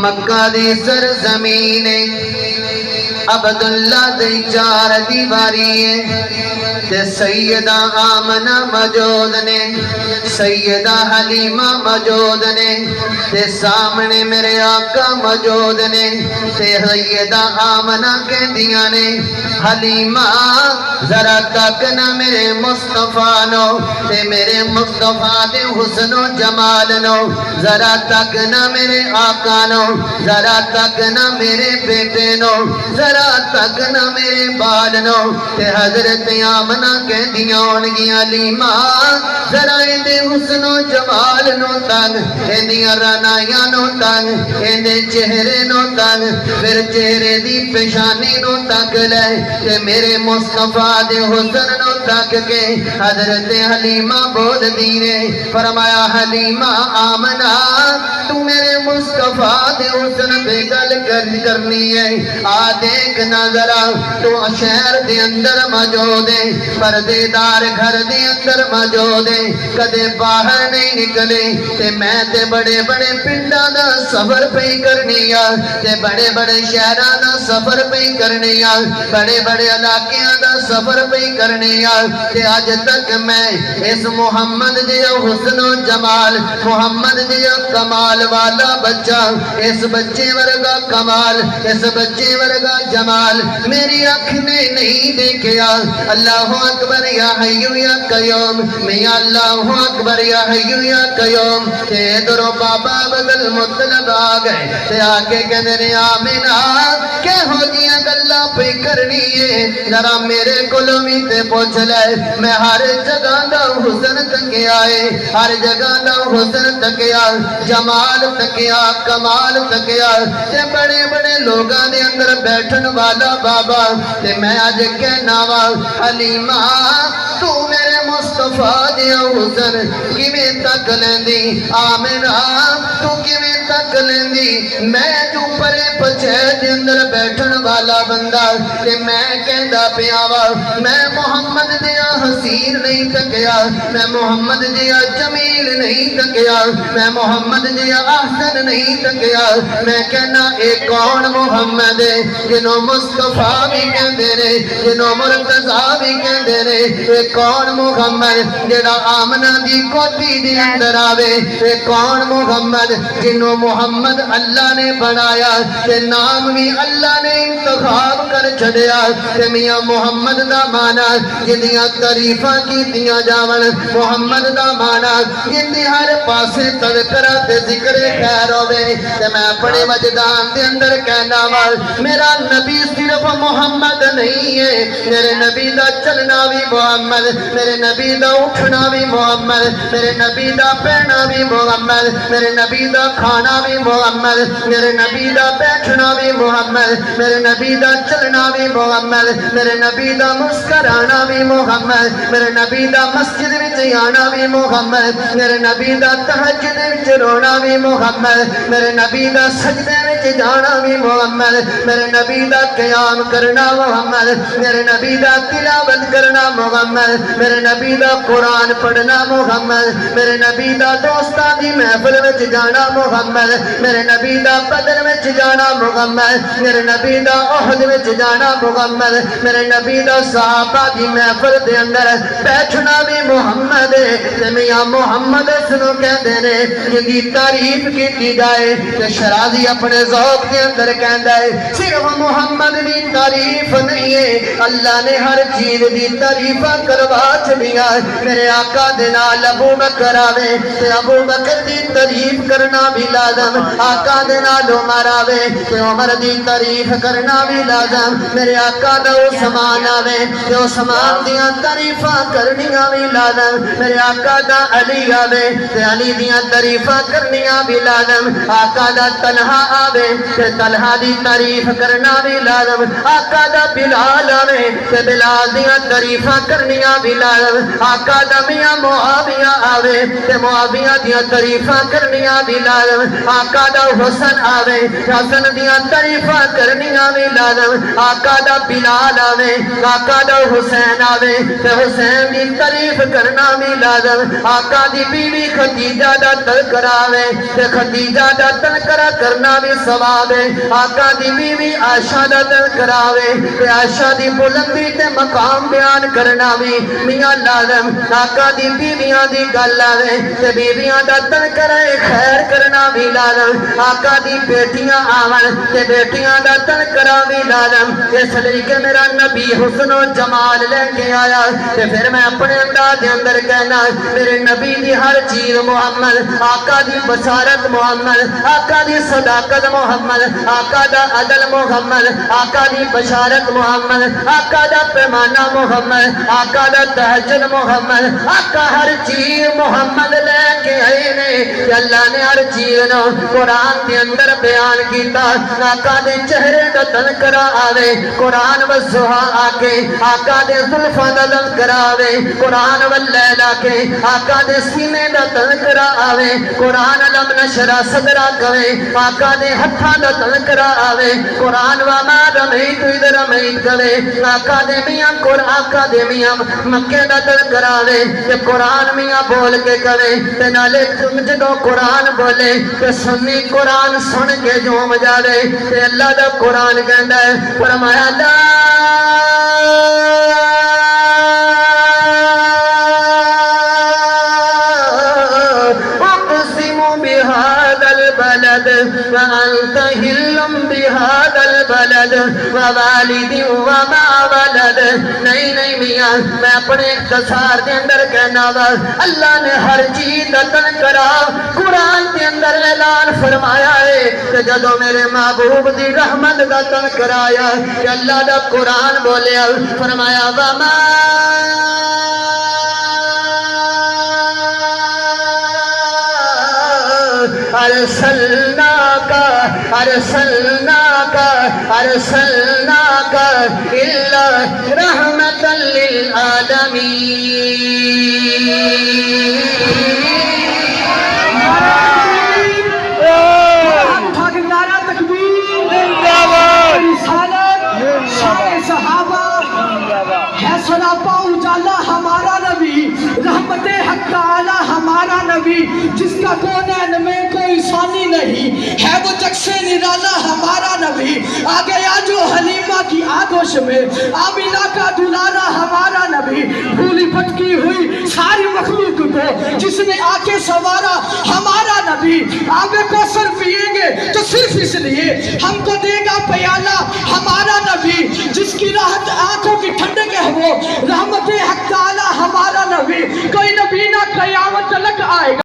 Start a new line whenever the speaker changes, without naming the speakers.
مکہ دی سرزمین عبداللہ دی چار دیواری تے سیدہ آمنہ موجود نے، سیدہ حلیمہ موجود نے، تے سامنے میرے آقا موجود نے، تے سیدہ آمنہ کہندیاں نے حلیمہ ذرا تک نہ میرے مصطفیٰ نو، تے میرے مصطفیٰ دے حسن و جمال نو، ذرا تک نہ میرے آقا نو، ذرا تک نہ میرے بیٹے نو، ذرا تک نہ میرے بال نو، تے حضرت آمنہ کہندیاں ہونگیاں حلیمہ ذرا اندے حسن و جمال نو تنگ، اندیاں رانائیاں نو تنگ، اندے چہرے نو تنگ، پھر چہرے دی پیشانی نو تک لے تے میرے مصطفیٰ دے حسن نو تک کے حضرت حلیمہ بول دینے فرمایا حلیمہ آمنہ تو میرے مصطفیٰ دے حسن پہ گل کرنی ہے، آ دیکھ نظرہ تو شہر دے اندر موجود ہے، پردے دار گھر دے اندر موجود ہے، کدے باہر نہیں نکلے تے میں تے بڑے بڑے پنڈا دا سفر پہ کرنی ہے، تے بڑے بڑے شہرہ دا سفر پہ کرنی ہے، بڑے بڑے علاقیاں دا سفر پہ کرنی ہے، تے آج تک میں اس محمد جی حسن و جمال، محمد جی کمال والا بچہ، اس بچے ورگا کمال، اس بچے ورگا جمال میری آنکھ نے نہیں دیکھیا۔ اللہ اکبر یا حیو یا قیوم، میاں اللہ اکبر یا حیو یا قیوم، تے درو بابا بدل مطلب آگئے تے آگے کہنے آمینہ کہ ہو جیاں گلہ پہ کرنی ہے، ذرا میرے کلومی تے پوچھ لے میں ہر جگہ دا حسن تکیا ہے، ہر جگہ دا حسن تکیا، جمال تکیا، کمال تکیا، تے بڑے بڑے لوگاں دے اندر بیٹھن والا بابا، تے میں آج کہنا وا حلیمہ تو میرے مصطفیٰ دے حسن کیویں تک لیندی، آمنہ تو کیویں تک لیندی، میں جو پرے پچھے دے اندر بیٹھن والا بندہ، تے میں کہندا پیا وا میں محمد دیا حسین نہیں تکیا، میں محمد دیا جمیل نہیں تکیا، میں محمد دیا احسن نہیں تکیا، میں کہنا اے کون محمد ہے جنہوں مصطفیٰ بھی کہندے نے، جنہوں مرتضیٰ بھی کہندے نے، اے کون محمد جڑا آمنہ دی کوٹھی دے اندر آوے، اے کون محمد جنہوں محمد اللہ نے بنایا تے نام بھی اللہ نے انتخاب کر چھڑیا، تے میاں محمد دا مانا جنیاں تعریفاں کیتیاں جاون، محمد دا مانا جنی ہر پاسے تذکرہ تے ذکر خیر ہوئے، تے میں اپنے وجدان دے اندر کہنا وال میرا نبی صرف محمد نہیں ہے، میرے نبی دا چلنا بھی محمد، میرے نبی دا اٹھنا بھی محمد، میرے نبی دا پہنا بھی محمد، میرے نبی دا کھانا بھی محمد، میرے نبی دا بیٹھنا بھی محمد، میرے نبی دا چلنا بھی محمد، میرے نبی دا مسکرانا بھی محمد، میرے نبی دا مسجد وچ آنا بھی محمد، میرے نبی دا تہجد وچ رونا بھی محمد، میرے نبی دا سجدے وچ جانا بھی محمد، میرے نبی دا قیام کرنا محمد، میرے نبی دا تلاوت کرنا محمد، میرے نبی دا قرآن پڑھنا محمد، میرے نبی دا دوستاں دی محفل وچ جانا محمد، میرے نبی دا بدر وچ جانا محمد، میرے نبی دا احد وچ جانا محمد، میرے نبی دا صحابہ دی محفل دے اندر بیٹھنا بھی محمد ہے، تے میاں محمد سنو کہندے نے جن دی تعریف کیتی جائے تے شرازی اپنے ذوق دے اندر کہندا ہے صرف محمد دی تعریف نہیں ہے، اللہ نے ہر چیز دی تعریف کروا چھڑیا، میرے آقا دے نال ابو بکر آوے تے ابو بکر دی تعریف کرنا بھی لازم، آقا دے نال عمر آوے تے عمر دی تعریف کرنا بھی لازم، میرے آقا دا عثمان آوے تے عثمان دیاں تعریفاں کرنیاں بھی لازم، میرے آقا دا علی آوے تے علی دیاں تعریفاں کرنیاں بھی لازم، آقا دا طلحہ آوے تے طلحہ دی تعریف کرنا بھی لازم، آقا دا بلال آوے تے بلال دیاں تعریفاں کرنیاں بھی لازم، آقا دا میاں معاویہ آوے تے معاویہ دیاں تعریفاں کرنیاں بھی لازم آقا دا حسن آوے حسن دیاں تعریفاں کرنیاں بھی لازم آقا دا بلال آوے آقا دا حسین آوے تے حسین دی تعریف کرنا بھی لازم آقا دی بیوی خدیجہ دا تذکرہ آوے تے خدیجہ دا تذکرہ کرنا بھی ثواب ہے آقا دی بیوی عائشہ دا تذکرہ آوے تے عائشہ دی بلندی تے مقام بیان کرنا بھی میاں لازم آقا دی بیویاں دی گل آوے تے بیویاں دا تذکرہ خیر کرنا بھی لازم آقا دی بیٹیاں آون تے بیٹیاں دا تذکرہ بھی لازم اس لیے کہ میرا نبی حسن و جمال لے کے آیا تے پھر میں اپنے انداز دے اندر کہنا میرے نبی دی ہر چیز محمد آقا دی بشارت محمد آقا دی صداقت محمد آقا دا عدل محمد آقا دی بشارت محمد آقا دا پیمانہ محمد آقا دا تہجد محمد آقا ہر چیز محمد لے کے آئے نے کہ اللہ نے ہر چیز نو قرآن دے اندر بیان کیتا آقا دے چہرے دا تذکرہ آوے قرآن والضحیٰ آکے آقا دے زلفاں دا تذکرہ آوے قرآن واللیل آکے آقا دے سینے دا تذکرہ آوے قرآن علم نشرہ صدرہ کوے آقا دے ہتھاں دا تذکرہ آوے قرآن وما رمیت اذ رمیت کوے آقا دے میاں آقا دے میاں مکے دا تذکرہ آوے کہ قرآن میاں بول کے کوے تے نالے تم جدو قرآن بولے تے سنی قرآن سن کے جوم جاوے تے اللہ دا قرآن کہندا ہے فرمایا لا البلد وأنت هل بهذا البلد ووالد وما ولد نہیں میاں میں اپنے اختصار دے اندر کہنا وا اللہ نے ہر چیز دا تذکرہ قرآن دے اندر اعلان فرمایا ہے کہ جدو میرے محبوب دی رحمت دا تذکرہ آیا کہ اللہ دا قرآن بولیا فرمایا وما ارسلناک الا رحمتا للعالمین
نعرہ تکبیر رسالت شان صحابہ ہے سراپا اجالا ہمارا نبی رحمت حق تعالی ہمارا نبی جس کا کونین میں کوئی ثانی نہیں ہے وہ جگسے نرالا ہمارا نبی آ گیا جو حلیمہ کی آگوش میں آمینہ کا دلارا ہمارا نبی بھولی پھٹکی ہوئی ساری مخلوق کو جس نے آ کے سوارا ہمارا نبی آب کوثر پیئیں گے تو صرف اس لیے ہم کو دے گا پیالہ ہمارا نبی جس کی راحت آنکھوں کی ٹھنڈک ہے وہ رحمت حق تعالی ہمارا نبی کوئی نبی نہ قیامت تلک آئے گا